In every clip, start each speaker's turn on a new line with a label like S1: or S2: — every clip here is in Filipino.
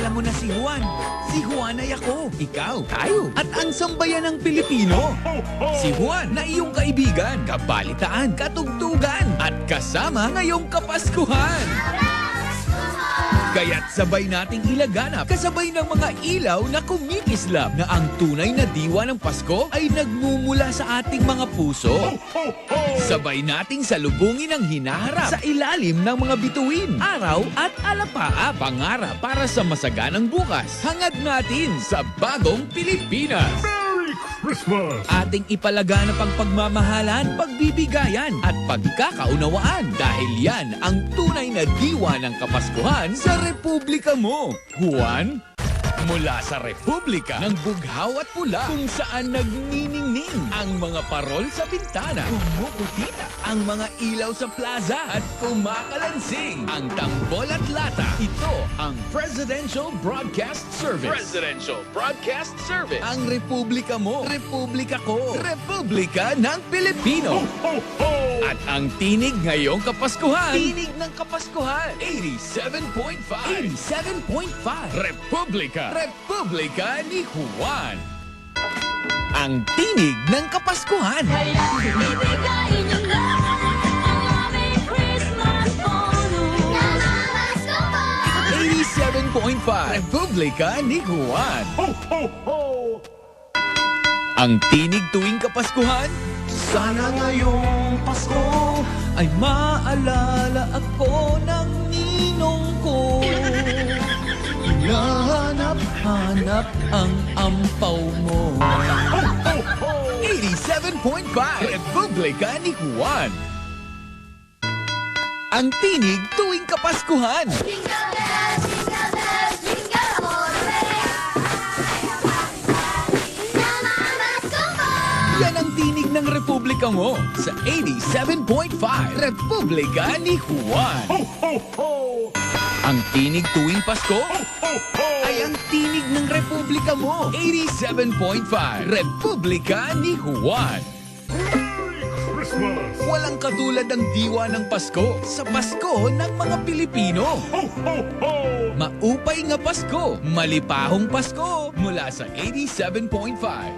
S1: Kilala mo na si Juan. Si Juan ay ako. Ikaw, tayo. At ang sambayan ng Pilipino. Si Juan na iyong kaibigan, kabalitaan, katugtugan, at kasama ngayong Kapaskuhan. Kaya't sabay nating ilaganap kasabay ng mga ilaw na kumikislap na ang tunay na diwa ng Pasko ay nagmumula sa ating mga puso. Sabay nating salubungin ang hinaharap sa ilalim ng mga bituin, araw at alapaap. Pangarap para sa masaganang bukas. Hangad natin sa bagong Pilipinas.
S2: Christmas!
S1: Ating ipalaganap ang pagmamahalan, pagbibigayan at pagkakaunawaan dahil yan ang tunay na diwa ng Kapaskuhan sa Republika mo. Juan, mula sa Republika ng Bughaw at Pula kung saan nagniningning ang mga parol sa bintana, kumukutita ang mga ilaw sa plaza at kumakalansing ang tambol at lata. Ito ang Presidential Broadcast Service. Presidential Broadcast Service. Ang Republika mo, Republika ko, Republika ng Pilipino. At ang tinig ngayong Kapaskuhan, tinig ng Kapaskuhan, 87.5. 87.5. Republika. Republika ni Juan. Ang tinig ng Kapaskuhan.
S3: Kaya ibigay niyo na ang aming Christmas bonus. Namamasko po!
S1: 87.5. Republika ni Juan.
S2: Ho, ho, ho!
S1: Ang tinig tuwing Kapaskuhan.
S4: Sana ngayong Pasko
S1: Ay maalala ako ng ninong ko. Hinahanap-hanap ang ampaw mo. 87.5 Republika ni Juan. Ang tinig tuwing Kapaskuhan.
S3: Jingle bells, jingle all the way. Namamasko po!
S1: Yan ang tinig ng Republika mo sa 87.5 Republika ni Juan.
S2: Ho, ho, ho!
S1: Ang tinig tuwing Pasko
S2: Ho, ho!
S1: ay ang tinig ng Republika mo. 87.5 Republika ni Juan.
S2: Merry Christmas!
S1: Walang katulad ng diwa ng Pasko sa Pasko ng mga Pilipino.
S2: Ho, ho, ho!
S1: Maupay nga Pasko, malipahong Pasko mula sa 87.5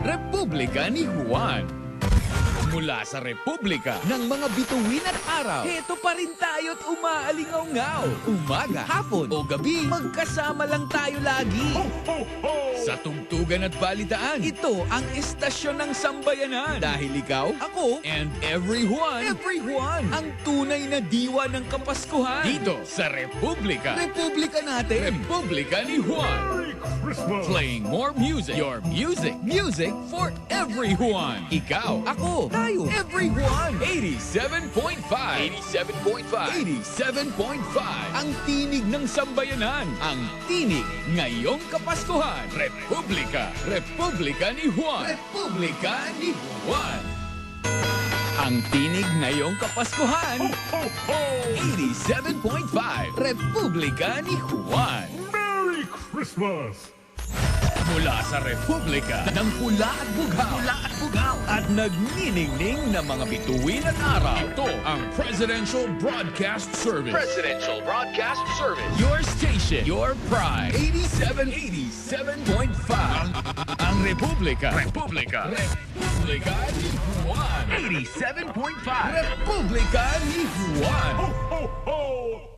S1: Republika ni Juan. Mula sa Republika ng mga bituin at araw, heto pa rin tayo't umaalingaw-ngaw. Umaga, hapon o gabi, magkasama lang tayo lagi.
S2: Ho, ho, ho!
S1: Sa tugtugan at balitaan, ito ang istasyon ng sambayanan. Dahil ikaw, ako, and everyone, ang tunay na diwa ng Kapaskuhan. Dito sa Republika. Republika natin. Republika ni Juan.
S2: Merry Christmas!
S1: Playing more music. Your music. Music for everyone. Ikaw, ako, tayo, everyone. 87.5. 87.5. 87.5. Ang tinig ng sambayanan. Ang tinig ngayong Kapaskuhan. Republika. Republika ni Juan. Republika ni Juan. Ang tinig ngayong Kapaskuhan.
S2: Ho, ho!
S1: 87.5. Republika ni Juan.
S2: Merry Christmas!
S1: Mula sa Republika ng Pula at Bughaw. At nagniningning na mga bituin at araw. Ito ang Presidential Broadcast Service. Presidential Broadcast Service. Your station, your pride. 87.5. Ang Republika. Republika ni Juan. 87.5. Republika ni Juan.
S2: Ho, ho, ho!